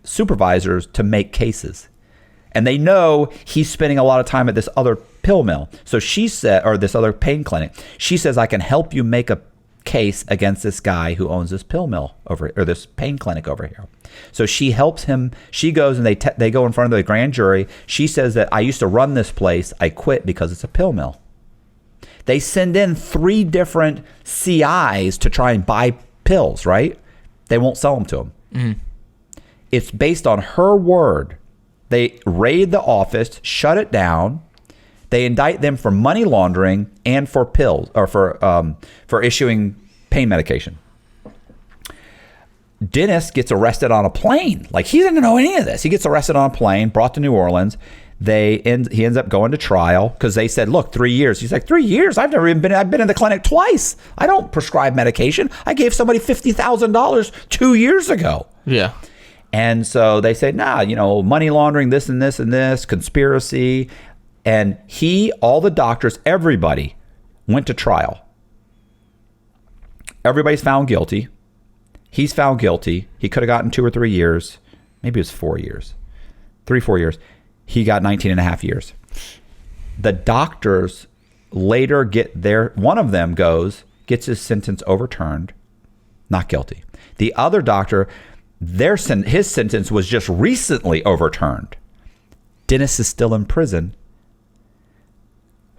supervisors to make cases. And they know he's spending a lot of time at this other pill mill. So she said, or this other pain clinic, she says, I can help you make a case against this guy who owns this pill mill over, or this pain clinic over here. So she helps him. She goes and they go in front of the grand jury. She says that I used to run this place. I quit because it's a pill mill. They send in 3 different CIs to try and buy pills, right? They won't sell them to them. Mm-hmm. It's based on her word. They raid the office, shut it down. They indict them for money laundering and for pills, or for issuing pain medication. Dennis gets arrested on a plane. Like, he didn't know any of this. He gets arrested on a plane, brought to New Orleans. He ends up going to trial because they said, look, 3 years. He's like, 3 years? I've been in the clinic twice. I don't prescribe medication. I gave somebody $50,000 2 years ago. Yeah. And so they say, nah, money laundering, this and this and this, conspiracy. And all the doctors, everybody went to trial. Everybody's found guilty. He's found guilty. He could have gotten 2 or 3 years. Maybe it was 4 years. 3-4 years. He got 19 and a half years. The doctors later one of them gets his sentence overturned, not guilty. The other doctor, his sentence was just recently overturned. Dennis is still in prison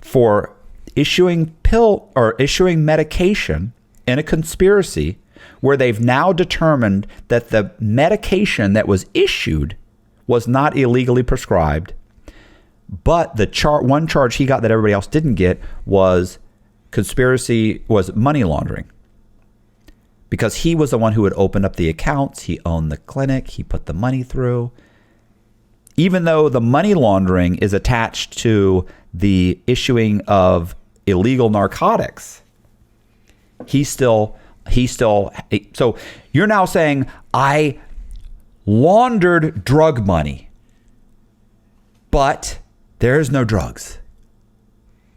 for issuing medication in a conspiracy where they've now determined that the medication that was issued was not illegally prescribed, but the one charge he got that everybody else didn't get was money laundering. Because he was the one who had opened up the accounts, he owned the clinic, he put the money through. Even though the money laundering is attached to the issuing of illegal narcotics, so you're now saying I laundered drug money, but there is no drugs.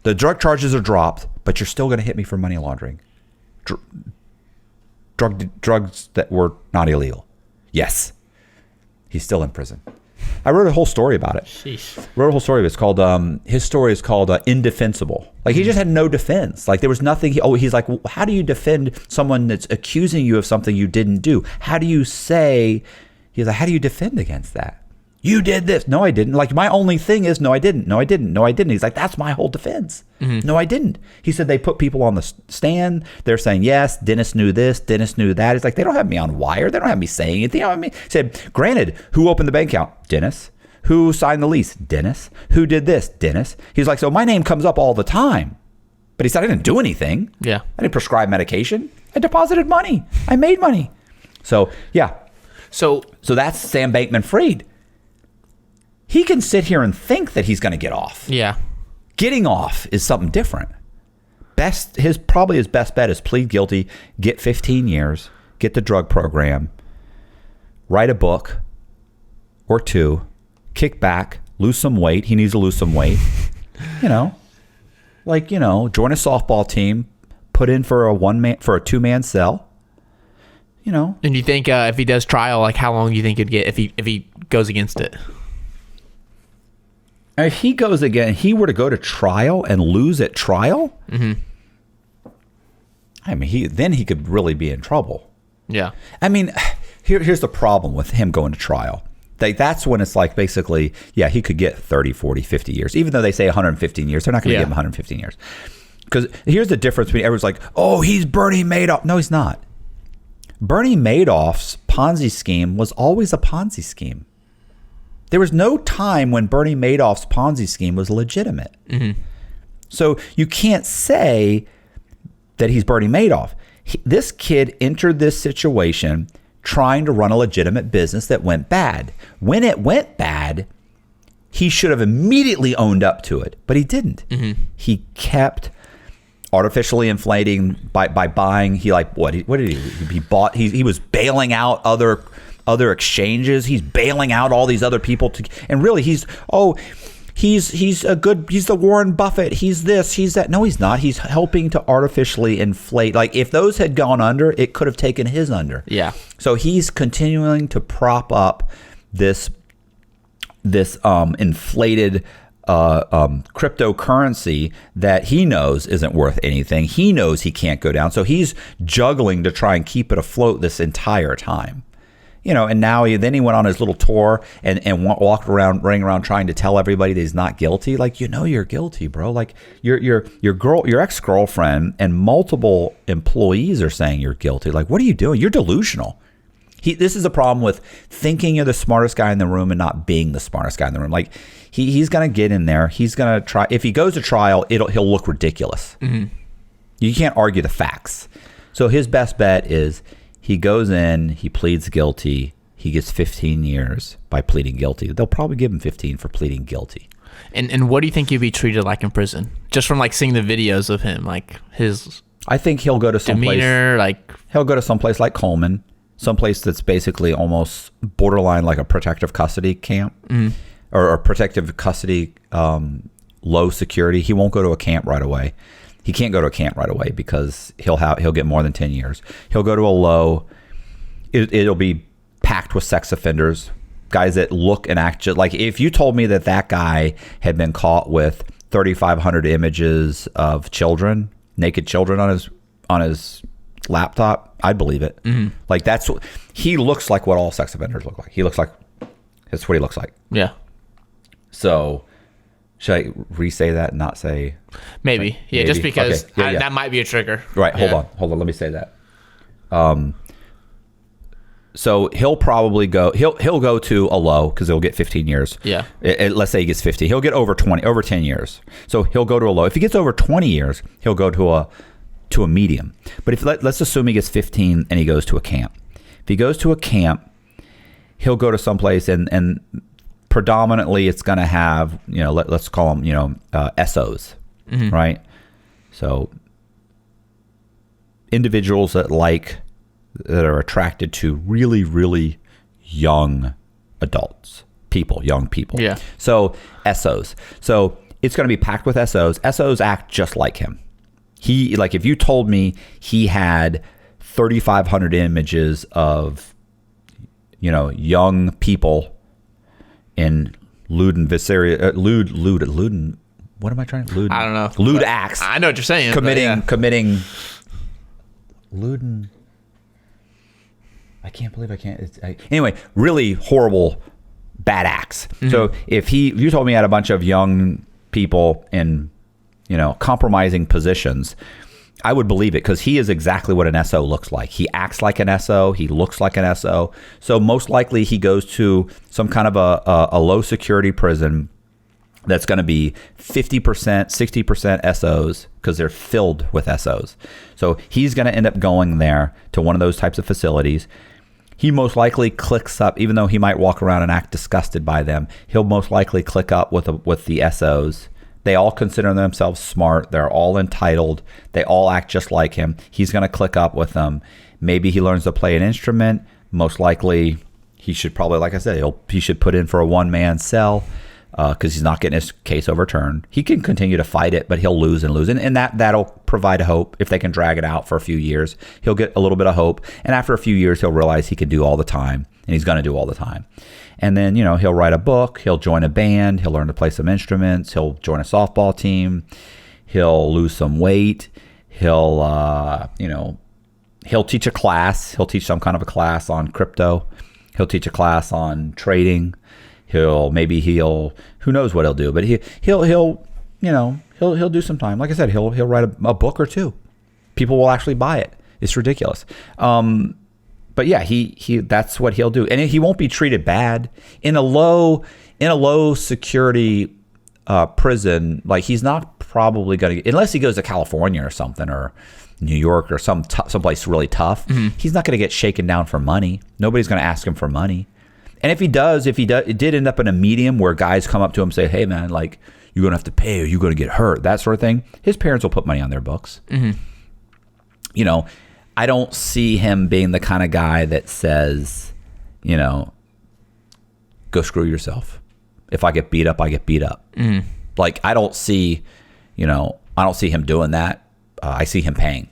The drug charges are dropped, but you're still going to hit me for money laundering. Drugs that were not illegal. Yes. He's still in prison. I wrote a whole story about it. Sheesh. It's called, his story is called Indefensible. Like, he just had no defense. Like, there was nothing. He's like, well, how do you defend someone that's accusing you of something you didn't do? How do you say, he's like, how do you defend against that? You did this. No, I didn't. Like, my only thing is, no, I didn't. No, I didn't. No, I didn't. He's like, that's my whole defense. No, I didn't. He said they put people on the stand. They're saying, yes, Dennis knew this, Dennis knew that. He's like, they don't have me on wire. They don't have me saying anything. I mean, he said, granted, who opened the bank account? Dennis. Who signed the lease? Dennis. Who did this? Dennis. He's like, so my name comes up all the time. But he said, I didn't do anything. Yeah. I didn't prescribe medication. I deposited money. I made money. So, yeah. So that's Sam Bankman-Fried. He can sit here and think that he's going to get off. Yeah. Getting off is something different. Probably his best bet is plead guilty, get 15 years, get the drug program, write a book or two, kick back, lose some weight. He needs to lose some weight. Join a softball team, put in for a 2-man cell. And you think if he does trial, like how long do you think it'd get if he goes against it? If he goes again, he were to go to trial and lose at trial, I mean, then he could really be in trouble. Yeah. I mean, here's the problem with him going to trial. That's when it's like basically, yeah, he could get 30, 40, 50 years. Even though they say 115 years, they're not going to give him 115 years. Because here's the difference between everyone's like, oh, he's Bernie Madoff. No, he's not. Bernie Madoff's Ponzi scheme was always a Ponzi scheme. There was no time when Bernie Madoff's Ponzi scheme was legitimate. So you can't say that he's Bernie Madoff. This kid entered this situation trying to run a legitimate business that went bad. When it went bad, he should have immediately owned up to it, but he didn't. He kept artificially inflating by buying. He what did he bought? He was bailing out other exchanges. He's bailing out all these other people and really he's the Warren Buffett. He's this, he's that. No, he's not. He's helping to artificially inflate. Like if those had gone under, it could have taken his under. Yeah. So he's continuing to prop up this inflated cryptocurrency that he knows isn't worth anything. He knows he can't go down. So he's juggling to try and keep it afloat this entire time. And now he went on his little tour and walked around, running around trying to tell everybody that he's not guilty. Like, you're guilty, bro. Like your ex-girlfriend and multiple employees are saying you're guilty. Like, what are you doing? You're delusional. This is a problem with thinking you're the smartest guy in the room and not being the smartest guy in the room. Like he's going to get in there. He's going to try. If he goes to trial, he'll look ridiculous. You can't argue the facts. So his best bet is he goes in, he pleads guilty, he gets 15 years by pleading guilty. They'll probably give him 15 for pleading guilty. And what do you think he'd be treated like in prison? Just from like seeing the videos of him, like his I think he'll go to some demeanor, he'll go to someplace like Coleman, someplace that's basically almost borderline like a protective custody camp or a protective custody low security. He won't go to a camp right away. He can't go to a camp right away because he'll get more than 10 years. He'll go to a low. It'll be packed with sex offenders, guys that look and act just like. If you told me that guy had been caught with 3,500 images of children, naked children on his laptop, I'd believe it. Like that's what he looks like. What all sex offenders look like. That's what he looks like. Yeah. So. Should I re-say that and not say? Maybe. Like, yeah, maybe? just because Okay. Yeah. that might be a trigger. Right. Hold on. Let me say that. So he'll probably go. He'll go to a low because he'll get 15 years. Yeah. Let's say he gets 50. He'll get over 10 years. So he'll go to a low. If he gets over 20 years, he'll go to a medium. But if let's assume he gets 15 and he goes to a camp. If he goes to a camp, he'll go to someplace and predominantly it's going to have, let's call them, SOs, right? So individuals that are attracted to really, really young adults, young people. Yeah. So SOs. So it's going to be packed with SOs. SOs act just like him. He, like, if you told me he had 3,500 images of, you know, young people in lewd and visceral, lewd, what am I trying to, lewd? I don't know. Lewd acts. I know what you're saying. Committing lewd and, I can't believe I can't. Anyway, really horrible, bad acts. Mm-hmm. So if you told me I had a bunch of young people in, you know, compromising positions, I would believe it, because he is exactly what an SO looks like. He acts like an SO. He looks like an SO. So most likely he goes to some kind of a low security prison that's going to be 50%, 60% SOs, because they're filled with SOs. So he's going to end up going there to one of those types of facilities. He most likely clicks up, even though he might walk around and act disgusted by them, he'll most likely click up with the SOs. They all consider themselves smart. They're all entitled. They all act just like him. He's going to click up with them. Maybe he learns to play an instrument. Most likely he should probably, like I said, he should put in for a one-man cell, because he's not getting his case overturned. He can continue to fight it, but he'll lose and lose. And that'll provide hope. If they can drag it out for a few years, he'll get a little bit of hope. And after a few years, he'll realize he can do all the time, and he's going to do all the time. And then, you know, he'll write a book, he'll join a band, he'll learn to play some instruments, he'll join a softball team, he'll lose some weight, he'll teach a class, he'll teach some kind of a class on crypto, he'll teach a class on trading, who knows what he'll do, but he'll do some time. Like I said, he'll write a book or two. People will actually buy it. It's ridiculous. But yeah, he that's what he'll do, and he won't be treated bad in a low security prison. Like, he's not probably going to, unless he goes to California or something, or New York, or someplace really tough. Mm-hmm. He's not going to get shaken down for money. Nobody's going to ask him for money. And if he does, it did end up in a medium where guys come up to him and say, "Hey man, like, you're going to have to pay, or you're going to get hurt," that sort of thing. His parents will put money on their books. Mm-hmm. You know, I don't see him being the kind of guy that says, you know, "Go screw yourself. If I get beat up, I get beat up." Mm-hmm. Like, I don't see him doing that. I see him paying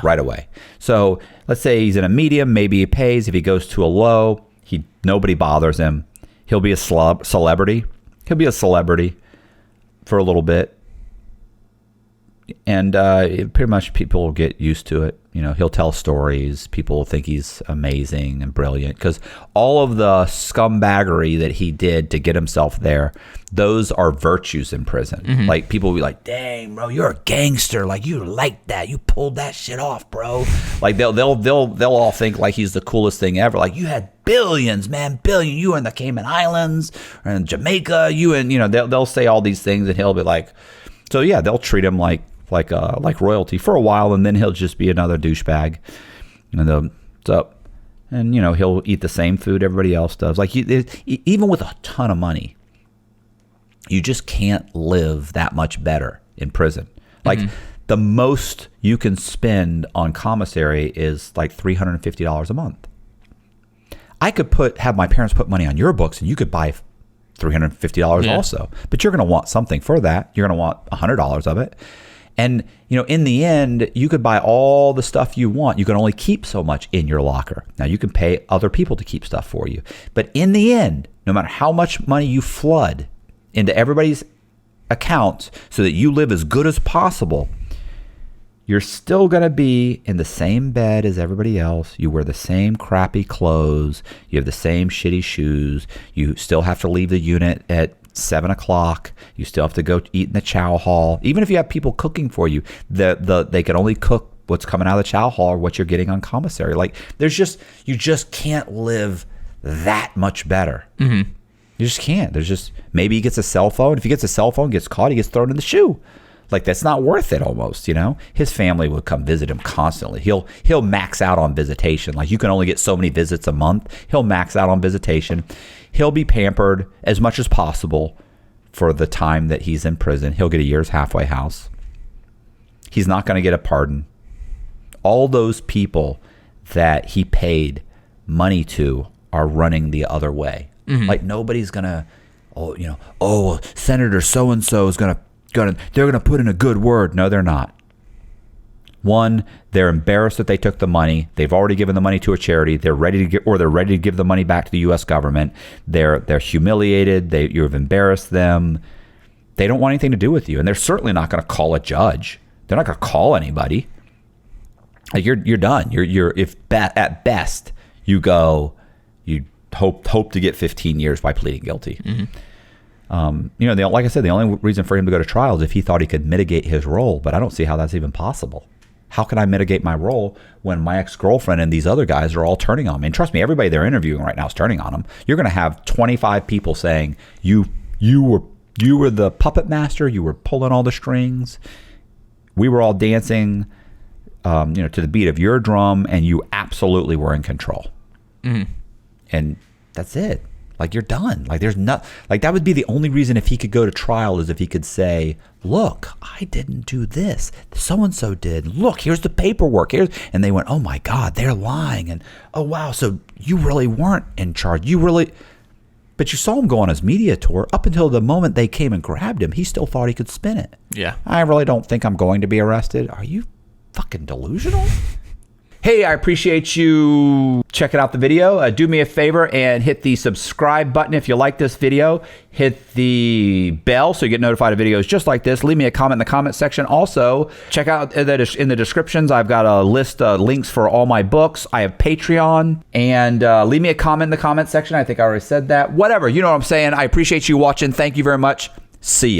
right away. So let's say he's in a medium, maybe he pays. If he goes to a low, nobody bothers him. He'll be a celebrity. He'll be a celebrity for a little bit. And pretty much people will get used to it. You know, he'll tell stories. People will think he's amazing and brilliant, because all of the scumbaggery that he did to get himself there, those are virtues in prison. Mm-hmm. Like, people will be like, "Dang, bro, you're a gangster. Like, you like that. You pulled that shit off, bro." Like, they'll all think like he's the coolest thing ever. Like, "You had billions, man, billion. You were in the Cayman Islands or in Jamaica. They'll say all these things, and he'll be like, so yeah, they'll treat him like royalty for a while, and then he'll just be another douchebag. And you know, he'll eat the same food everybody else does. Like, even with a ton of money, you just can't live that much better in prison. Like, the most you can spend on commissary is like $350 a month. I could have my parents put money on your books, and you could buy $350 also, but you're going to want something for that. You're going to want $100 of it. And, you know, in the end, you could buy all the stuff you want. You can only keep so much in your locker. Now, you can pay other people to keep stuff for you. But in the end, no matter how much money you flood into everybody's accounts so that you live as good as possible, you're still going to be in the same bed as everybody else. You wear the same crappy clothes. You have the same shitty shoes. You still have to leave the unit at 7 o'clock. You still have to go eat in the chow hall. Even if you have people cooking for you, they can only cook what's coming out of the chow hall or what you're getting on commissary. Like, you just can't live that much better. Mm-hmm. You just can't. Maybe he gets a cell phone. If he gets a cell phone, gets caught, he gets thrown in the shoe. Like, that's not worth it almost, you know? His family would come visit him constantly. He'll max out on visitation. Like, you can only get so many visits a month. He'll max out on visitation. He'll be pampered as much as possible for the time that he's in prison. He'll get a year's halfway house. He's not going to get a pardon. All those people that he paid money to are running the other way. Mm-hmm. Like, nobody's going to, Senator so-and-so is they're going to put in a good word. No, they're not. One, they're embarrassed that they took the money. They've already given the money to a charity. They're ready to give the money back to the U.S. government. They're humiliated. You've embarrassed them. They don't want anything to do with you, and they're certainly not going to call a judge. They're not going to call anybody. Like you're done. At best you hope to get 15 years by pleading guilty. Like I said, the only reason for him to go to trial is if he thought he could mitigate his role, but I don't see how that's even possible. How can I mitigate my role when my ex-girlfriend and these other guys are all turning on me? And trust me, everybody they're interviewing right now is turning on him. You're going to have 25 people saying you were the puppet master. You were pulling all the strings. We were all dancing, to the beat of your drum, and you absolutely were in control. And that's it. Like, you're done. Like, there's not, like, that would be the only reason if he could go to trial is if he could say, look, I didn't do this. So-and-so did. Look, here's the paperwork. And they went, oh my God, they're lying. And, oh wow, so you really weren't in charge. But you saw him go on his media tour. Up until the moment they came and grabbed him, he still thought he could spin it. Yeah. I really don't think I'm going to be arrested. Are you fucking delusional? Hey, I appreciate you checking out the video. Do me a favor and hit the subscribe button if you like this video. Hit the bell so you get notified of videos just like this. Leave me a comment in the comment section. Also, check out in the descriptions. I've got a list of links for all my books. I have Patreon. And leave me a comment in the comment section. I think I already said that. Whatever. You know what I'm saying. I appreciate you watching. Thank you very much. See ya.